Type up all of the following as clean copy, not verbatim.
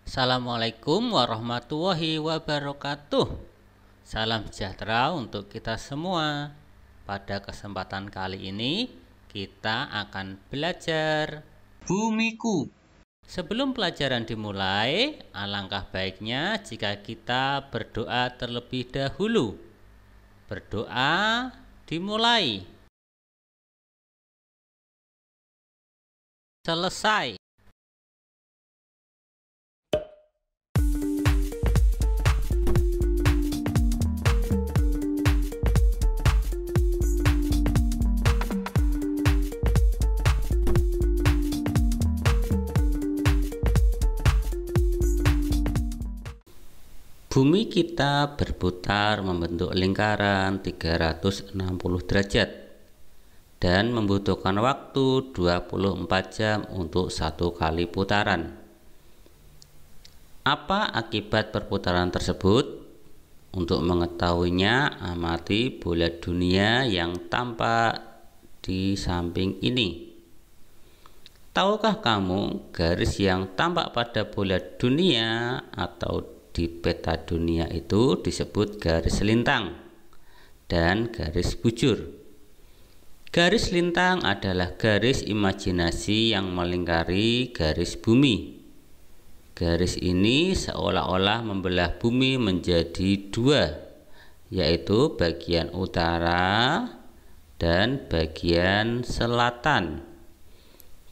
Assalamualaikum warahmatullahi wabarakatuh. Salam sejahtera untuk kita semua. Pada kesempatan kali ini kita akan belajar bumiku. Sebelum pelajaran dimulai, alangkah baiknya jika kita berdoa terlebih dahulu. Berdoa dimulai. Selesai. Bumi kita berputar membentuk lingkaran 360 derajat dan membutuhkan waktu 24 jam untuk satu kali putaran. Apa akibat perputaran tersebut? Untuk mengetahuinya, amati bola dunia yang tampak di samping ini. Tahukah kamu garis yang tampak pada bola dunia atau di peta dunia itu disebut garis lintang dan garis bujur. Garis lintang adalah garis imajinasi yang melingkari garis bumi. Garis ini seolah-olah membelah bumi menjadi dua, yaitu bagian utara dan bagian selatan.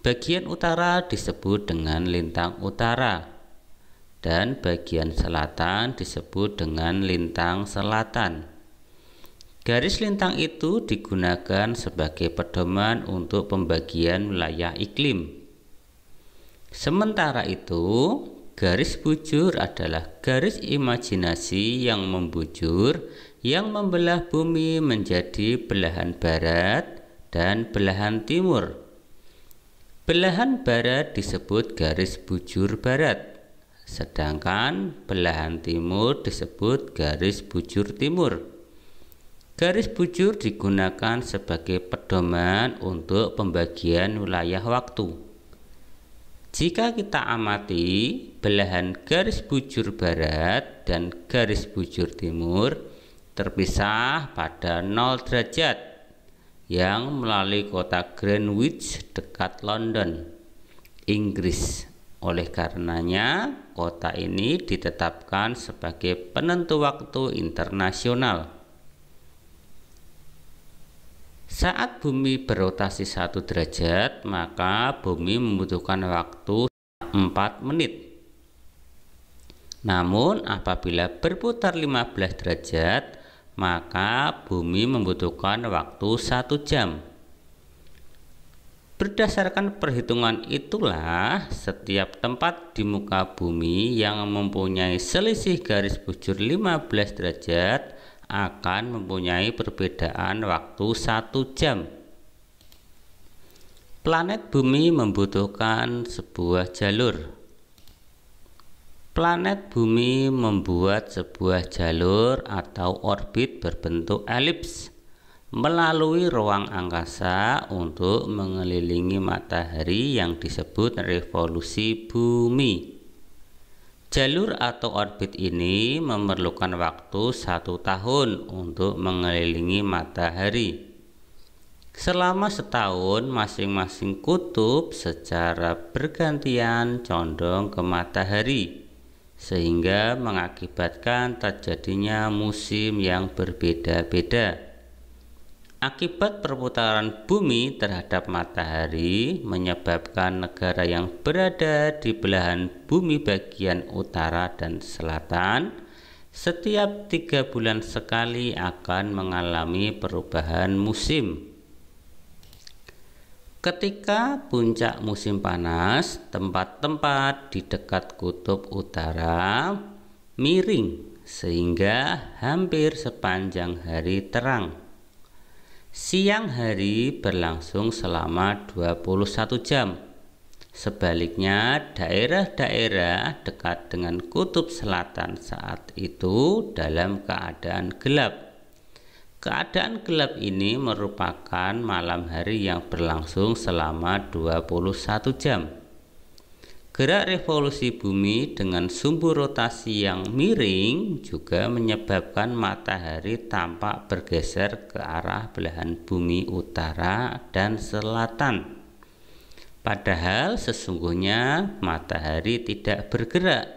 Bagian utara disebut dengan lintang utara dan bagian selatan disebut dengan lintang selatan. Garis lintang itu digunakan sebagai pedoman untuk pembagian wilayah iklim. Sementara itu, garis bujur adalah garis imajinasi yang membujur, yang membelah bumi menjadi belahan barat dan belahan timur. Belahan barat disebut garis bujur barat, sedangkan belahan timur disebut garis bujur timur. Garis bujur digunakan sebagai pedoman untuk pembagian wilayah waktu. Jika kita amati, belahan garis bujur barat dan garis bujur timur terpisah pada 0 derajat yang melalui kota Greenwich dekat London, Inggris. Oleh karenanya, kota ini ditetapkan sebagai penentu waktu internasional. Saat bumi berotasi 1 derajat, maka bumi membutuhkan waktu 4 menit. Namun, apabila berputar 15 derajat, maka bumi membutuhkan waktu 1 jam. Berdasarkan perhitungan itulah, setiap tempat di muka bumi yang mempunyai selisih garis bujur 15 derajat akan mempunyai perbedaan waktu 1 jam. Planet bumi membutuhkan sebuah jalur. Planet bumi membuat sebuah jalur atau orbit berbentuk elips melalui ruang angkasa untuk mengelilingi matahari yang disebut revolusi bumi. Jalur atau orbit ini memerlukan waktu 1 tahun untuk mengelilingi matahari. Selama setahun, masing-masing kutub secara bergantian condong ke matahari, sehingga mengakibatkan terjadinya musim yang berbeda-beda. Akibat perputaran bumi terhadap matahari menyebabkan negara yang berada di belahan bumi bagian utara dan selatan setiap 3 bulan sekali akan mengalami perubahan musim. Ketika puncak musim panas, tempat-tempat di dekat kutub utara miring sehingga hampir sepanjang hari terang. Siang hari berlangsung selama 21 jam. Sebaliknya, daerah-daerah dekat dengan kutub selatan saat itu dalam keadaan gelap. Keadaan gelap ini merupakan malam hari yang berlangsung selama 21 jam. Gerak revolusi bumi dengan sumbu rotasi yang miring juga menyebabkan matahari tampak bergeser ke arah belahan bumi utara dan selatan. Padahal sesungguhnya matahari tidak bergerak.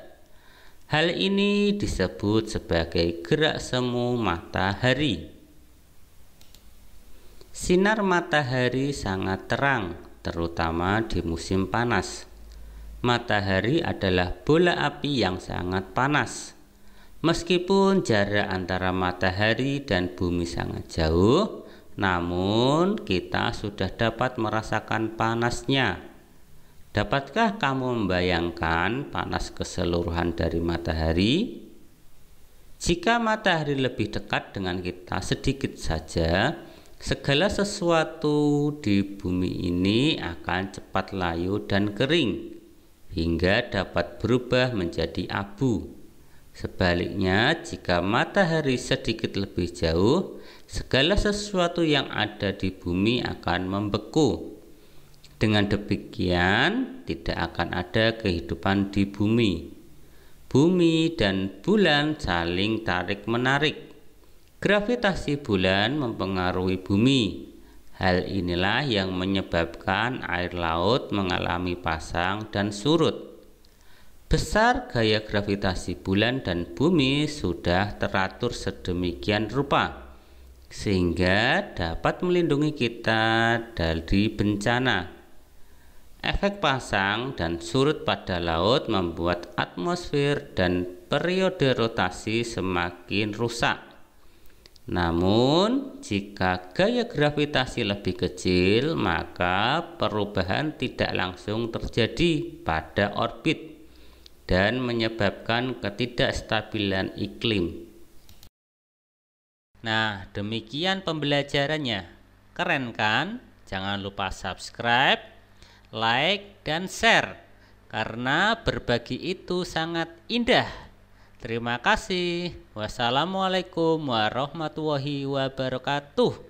Hal ini disebut sebagai gerak semu matahari. Sinar matahari sangat terang, terutama di musim panas. Matahari adalah bola api yang sangat panas. Meskipun jarak antara matahari dan bumi sangat jauh, namun kita sudah dapat merasakan panasnya. Dapatkah kamu membayangkan panas keseluruhan dari matahari? Jika matahari lebih dekat dengan kita sedikit saja, segala sesuatu di bumi ini akan cepat layu dan kering, hingga dapat berubah menjadi abu. Sebaliknya, jika matahari sedikit lebih jauh, segala sesuatu yang ada di bumi akan membeku. Dengan demikian, tidak akan ada kehidupan di bumi. Bumi dan bulan saling tarik-menarik. Gravitasi bulan mempengaruhi bumi. Hal inilah yang menyebabkan air laut mengalami pasang dan surut. Besar gaya gravitasi bulan dan bumi sudah teratur sedemikian rupa, sehingga dapat melindungi kita dari bencana. Efek pasang dan surut pada laut membuat atmosfer dan periode rotasi semakin rusak. Namun, jika gaya gravitasi lebih kecil, maka perubahan tidak langsung terjadi pada orbit dan menyebabkan ketidakstabilan iklim. Nah, demikian pembelajarannya. Keren kan? Jangan lupa subscribe, like, dan share, karena berbagi itu sangat indah. Terima kasih. Wassalamualaikum warahmatullahi wabarakatuh.